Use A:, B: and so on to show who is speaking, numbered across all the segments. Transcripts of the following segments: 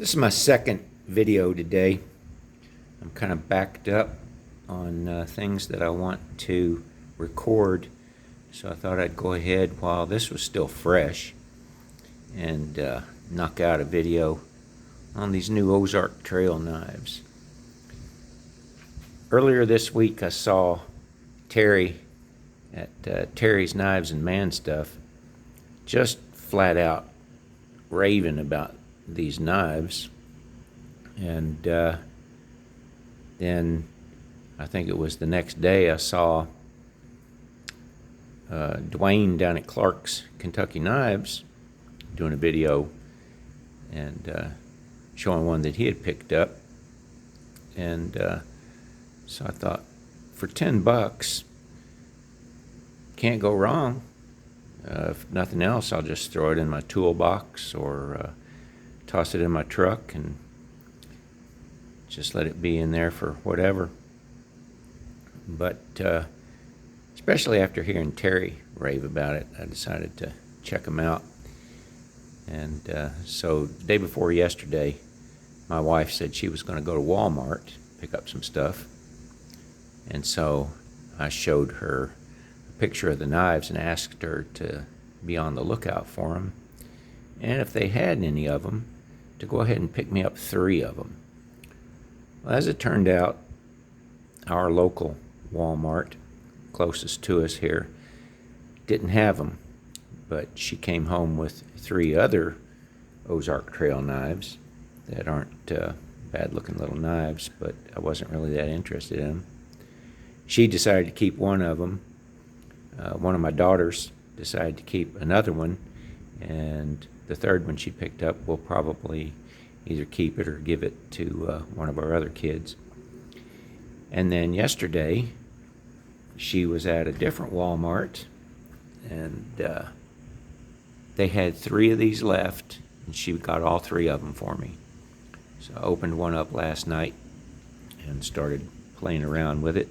A: This is my second video today. I'm kind of backed up on things that I want to record, so I thought I'd go ahead while this was still fresh and knock out a video on these new Ozark trail knives. Earlier this week I saw Terry at Terry's Knives and Man Stuff just flat out raving about these knives, and then I think it was the next day I saw Dwayne down at Clark's Kentucky Knives doing a video and showing one that he had picked up, and so I thought, for $10 can't go wrong. If nothing else, I'll just throw it in my toolbox or toss it in my truck and just let it be in there for whatever. But especially after hearing Terry rave about it, I decided to check him out. And so the day before yesterday, my wife said she was going to go to Walmart, pick up some stuff. And so I showed her a picture of the knives and asked her to be on the lookout for them, and if they had any of them, to go ahead and pick me up 3 of them. Well, as it turned out, our local Walmart, closest to us here, didn't have them, but she came home with 3 other Ozark trail knives that aren't bad-looking little knives, but I wasn't really that interested in them. She decided to keep one of them. One of my daughters decided to keep another one, and the third one she picked up, we'll probably either keep it or give it to one of our other kids. And then yesterday, she was at a different Walmart, and they had 3 of these left, and she got all 3 of them for me. So I opened one up last night and started playing around with it,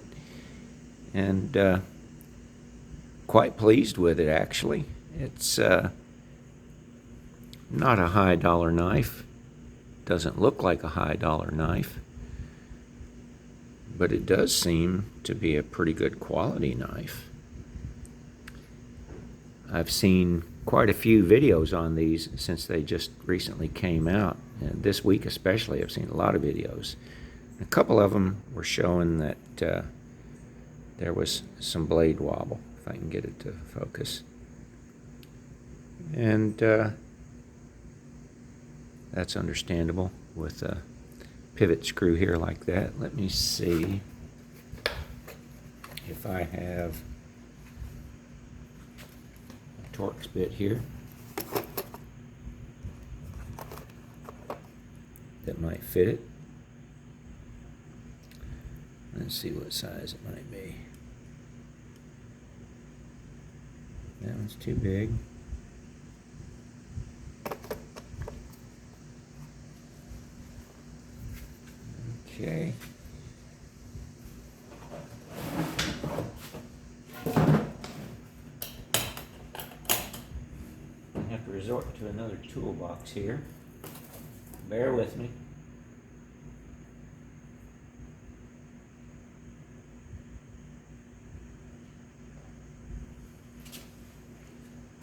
A: and quite pleased with it, actually. It's not a high dollar knife. Doesn't look like a high dollar knife, but it does seem to be a pretty good quality knife. I've seen quite a few videos on these since they just recently came out, and this week especially I've seen a lot of videos. A couple of them were showing that there was some blade wobble, if I can get it to focus. And that's understandable with a pivot screw here like that. Let me see if I have a Torx bit here that might fit it. Let's see what size it might be. That one's too big. Okay. I have to resort to another toolbox here. Bear with me.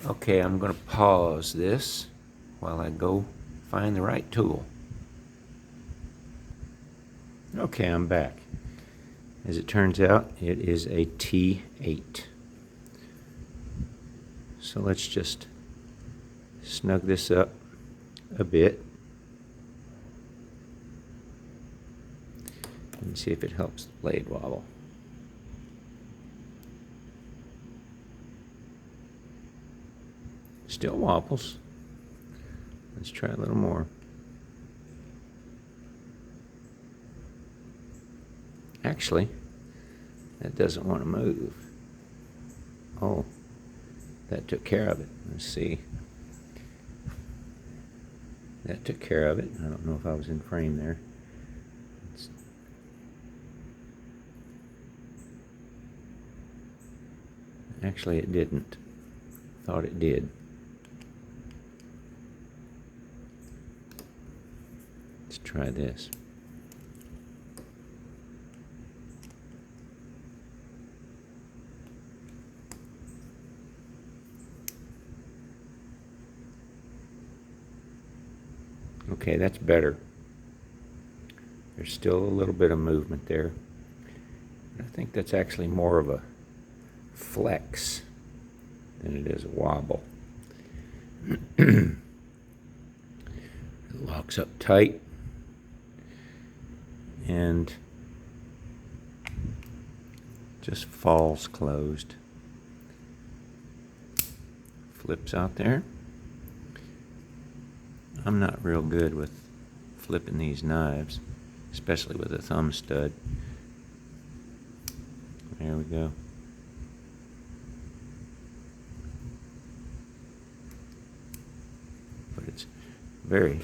A: Okay, I'm going to pause this while I go find the right tool. Okay, I'm back. As it turns out, it is a T8. So let's just snug this up a bit and see if it helps the blade wobble. Still wobbles. Let's try a little more. Actually, that doesn't want to move. Oh, that took care of it. Let's see. That took care of it. I don't know if I was in frame there. Actually, it didn't. Thought it did. Let's try this. Okay, that's better. There's still a little bit of movement there. I think that's actually more of a flex than it is a wobble. It locks up tight and just falls closed. Flips out there. I'm not real good with flipping these knives, especially with a thumb stud. There we go. But it's very,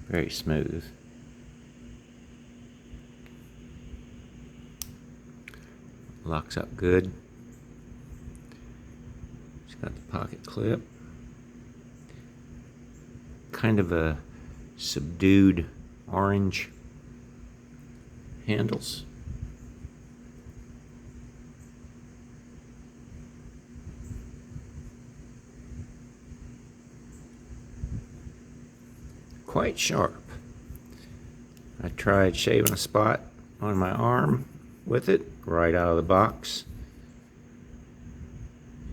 A: very smooth. Locks up good. It's got the pocket clip. Kind of a subdued orange handles. Quite sharp. I tried shaving a spot on my arm with it right out of the box,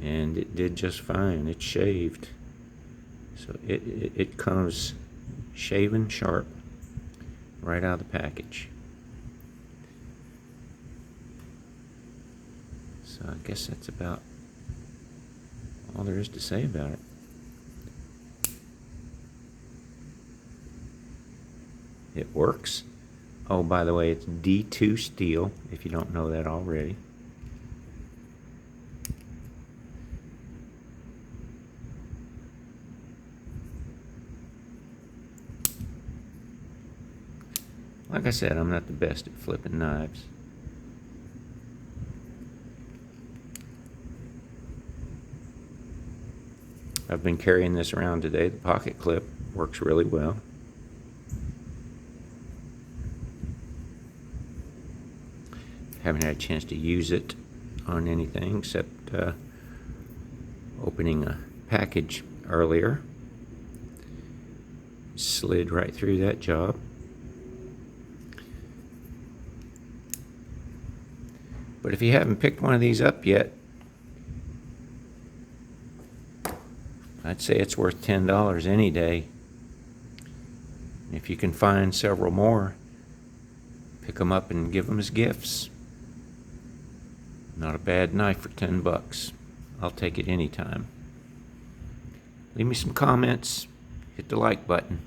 A: and it did just fine. It shaved. So it comes shaven sharp right out of the package. So I guess that's about all there is to say about it. It works. Oh, by the way, it's D2 steel, if you don't know that already. Like I said, I'm not the best at flipping knives. I've been carrying this around today. The pocket clip works really well. Haven't had a chance to use it on anything except opening a package earlier. Slid right through that job. But if you haven't picked one of these up yet, I'd say it's worth $10 any day. If you can find several more, pick them up and give them as gifts. Not a bad knife for $10. I'll take it anytime. Leave me some comments. Hit the like button.